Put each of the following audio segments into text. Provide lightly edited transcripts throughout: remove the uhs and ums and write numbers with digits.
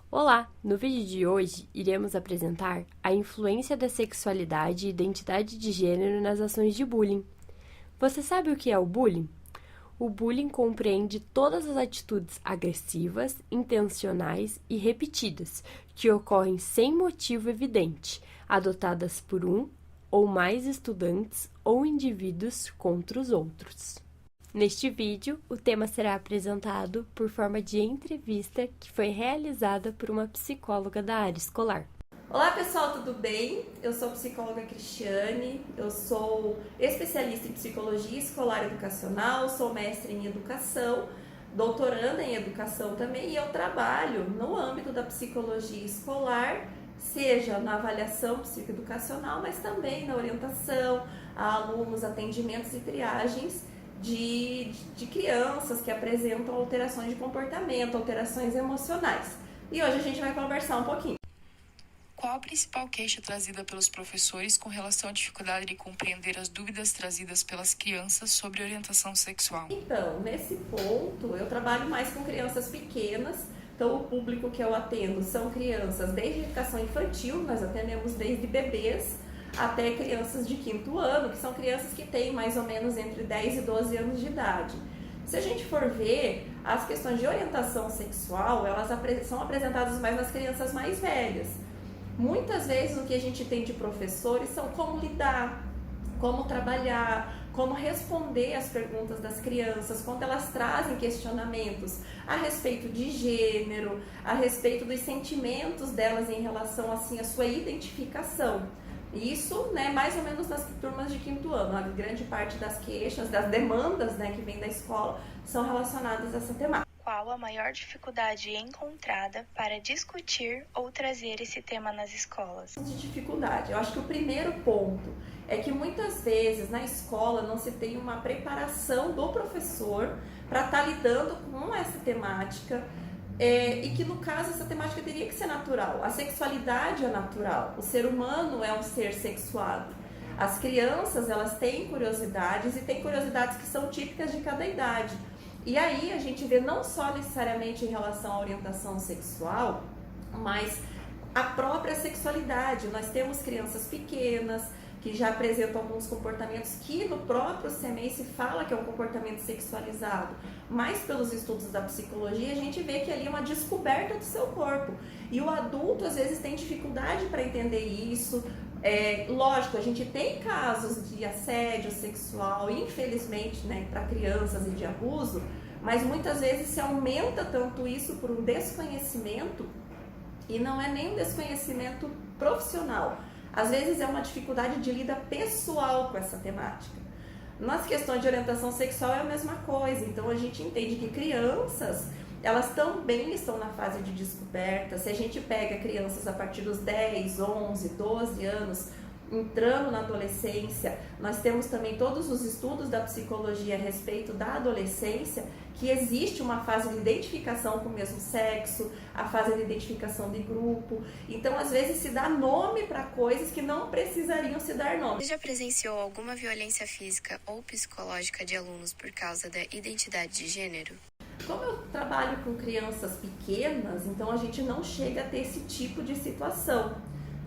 Olá! No vídeo de hoje, iremos apresentar a influência da sexualidade e identidade de gênero nas ações de bullying. Você sabe o que é o bullying? O bullying compreende todas as atitudes agressivas, intencionais e repetidas, que ocorrem sem motivo evidente, adotadas por um ou mais estudantes ou indivíduos contra os outros. Neste vídeo, o tema será apresentado por forma de entrevista que foi realizada por uma psicóloga da área escolar. Olá pessoal, tudo bem? Eu sou a psicóloga Cristiane, eu sou especialista em psicologia escolar educacional, sou mestre em educação, doutoranda em educação também e eu trabalho no âmbito da psicologia escolar, seja na avaliação psicoeducacional, mas também na orientação a alunos, atendimentos e triagens de crianças que apresentam alterações de comportamento, alterações emocionais. E hoje a gente vai conversar um pouquinho. Qual a principal queixa trazida pelos professores com relação à dificuldade de compreender as dúvidas trazidas pelas crianças sobre orientação sexual? Então, nesse ponto, eu trabalho mais com crianças pequenas, então o público que eu atendo são crianças desde educação infantil, nós atendemos desde bebês até crianças de 5º ano, que são crianças que têm mais ou menos entre 10 e 12 anos de idade. Se a gente for ver, as questões de orientação sexual, elas são apresentadas mais nas crianças mais velhas. Muitas vezes o que a gente tem de professores são como lidar, como trabalhar, como responder às perguntas das crianças, quando elas trazem questionamentos a respeito de gênero, a respeito dos sentimentos delas em relação assim, à sua identificação. Isso, mais ou menos nas turmas de 5º ano. A grande parte das queixas, das demandas, que vem da escola, são relacionadas a essa temática. Qual a maior dificuldade encontrada para discutir ou trazer esse tema nas escolas? De dificuldade. Eu acho que o primeiro ponto é que muitas vezes na escola não se tem uma preparação do professor para estar lidando com essa temática. E que no caso essa temática teria que ser natural. A sexualidade é natural, o ser humano é um ser sexuado. As crianças, elas têm curiosidades e têm curiosidades que são típicas de cada idade. E aí a gente vê não só necessariamente em relação à orientação sexual, mas a própria sexualidade. Nós temos crianças pequenas que já apresentam alguns comportamentos que no próprio CMEI se fala que é um comportamento sexualizado, mas pelos estudos da psicologia a gente vê que ali é uma descoberta do seu corpo. E o adulto às vezes tem dificuldade para entender isso. Lógico, a gente tem casos de assédio sexual, infelizmente, para crianças e de abuso, mas muitas vezes se aumenta tanto isso por um desconhecimento, e não é nem um desconhecimento profissional. Às vezes é uma dificuldade de lida pessoal com essa temática. Nas questões de orientação sexual é a mesma coisa, então a gente entende que crianças, elas também estão na fase de descoberta. Se a gente pega crianças a partir dos 10, 11, 12 anos, entrando na adolescência, nós temos também todos os estudos da psicologia a respeito da adolescência, que existe uma fase de identificação com o mesmo sexo, a fase de identificação de grupo. Então, às vezes, se dá nome para coisas que não precisariam se dar nome. Você já presenciou alguma violência física ou psicológica de alunos por causa da identidade de gênero? Como eu trabalho com crianças pequenas, então a gente não chega a ter esse tipo de situação.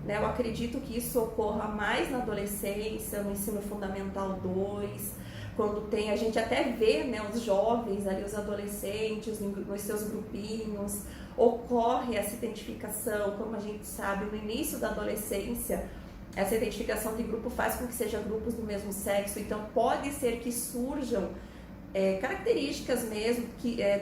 Eu acredito que isso ocorra mais na adolescência, no ensino fundamental 2, quando tem, a gente até vê os jovens ali, os adolescentes, nos seus grupinhos, ocorre essa identificação, como a gente sabe, no início da adolescência, essa identificação de grupo faz com que sejam grupos do mesmo sexo, então pode ser que surjam características mesmo,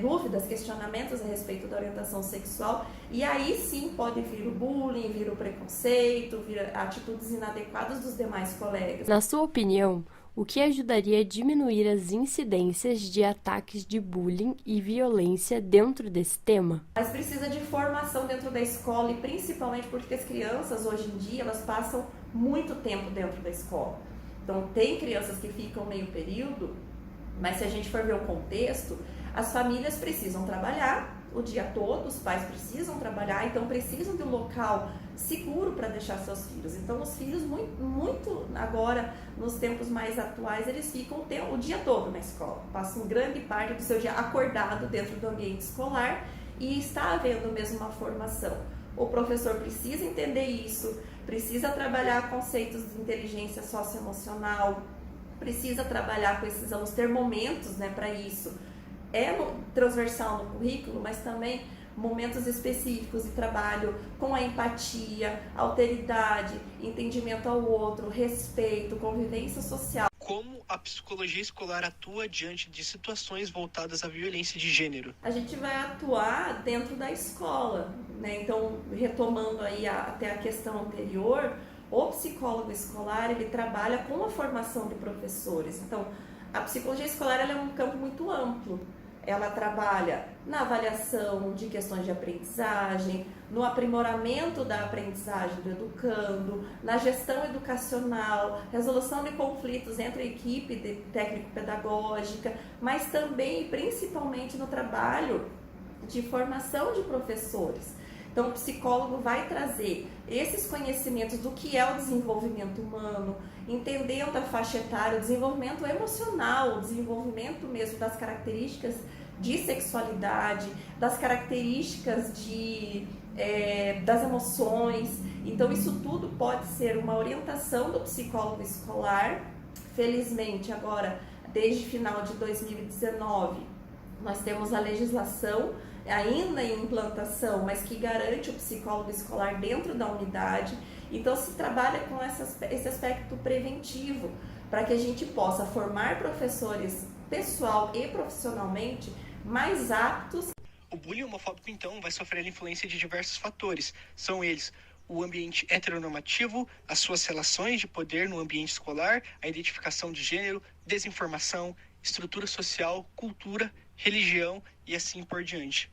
dúvidas, questionamentos a respeito da orientação sexual, e aí sim pode vir o bullying, vir o preconceito, vir atitudes inadequadas dos demais colegas. Na sua opinião, o que ajudaria a diminuir as incidências de ataques de bullying e violência dentro desse tema? Mas precisa de formação dentro da escola, e principalmente porque as crianças hoje em dia elas passam muito tempo dentro da escola. Então tem crianças que ficam meio período, mas se a gente for ver o contexto, as famílias precisam trabalhar o dia todo, os pais precisam trabalhar, então precisam de um local seguro para deixar seus filhos. Então os filhos, muito agora, nos tempos mais atuais, eles ficam o dia todo na escola, passam grande parte do seu dia acordado dentro do ambiente escolar, e está havendo mesmo uma formação. O professor precisa entender isso, precisa trabalhar conceitos de inteligência socioemocional, precisa trabalhar com esses alunos, ter momentos, né, para isso. Transversal no currículo, mas também momentos específicos de trabalho com a empatia, alteridade, entendimento ao outro, respeito, convivência social. Como a psicologia escolar atua diante de situações voltadas à violência de gênero? A gente vai atuar dentro da escola, né? Então, retomando aí até a questão anterior, o psicólogo escolar, ele trabalha com a formação de professores. Então, a psicologia escolar ela é um campo muito amplo. Ela trabalha na avaliação de questões de aprendizagem, no aprimoramento da aprendizagem do educando, na gestão educacional, resolução de conflitos entre a equipe técnico-pedagógica, mas também e principalmente no trabalho de formação de professores. Então, o psicólogo vai trazer esses conhecimentos do que é o desenvolvimento humano, entendendo a faixa etária, o desenvolvimento emocional, o desenvolvimento mesmo das características de sexualidade, das características das emoções. Então, isso tudo pode ser uma orientação do psicólogo escolar. Felizmente, agora, desde final de 2019, nós temos a legislação ainda em implantação, mas que garante o psicólogo escolar dentro da unidade. Então, se trabalha com esse aspecto preventivo, para que a gente possa formar professores pessoal e profissionalmente mais aptos. O bullying homofóbico, então, vai sofrer a influência de diversos fatores. São eles o ambiente heteronormativo, as suas relações de poder no ambiente escolar, a identificação de gênero, desinformação, estrutura social, cultura, religião e assim por diante.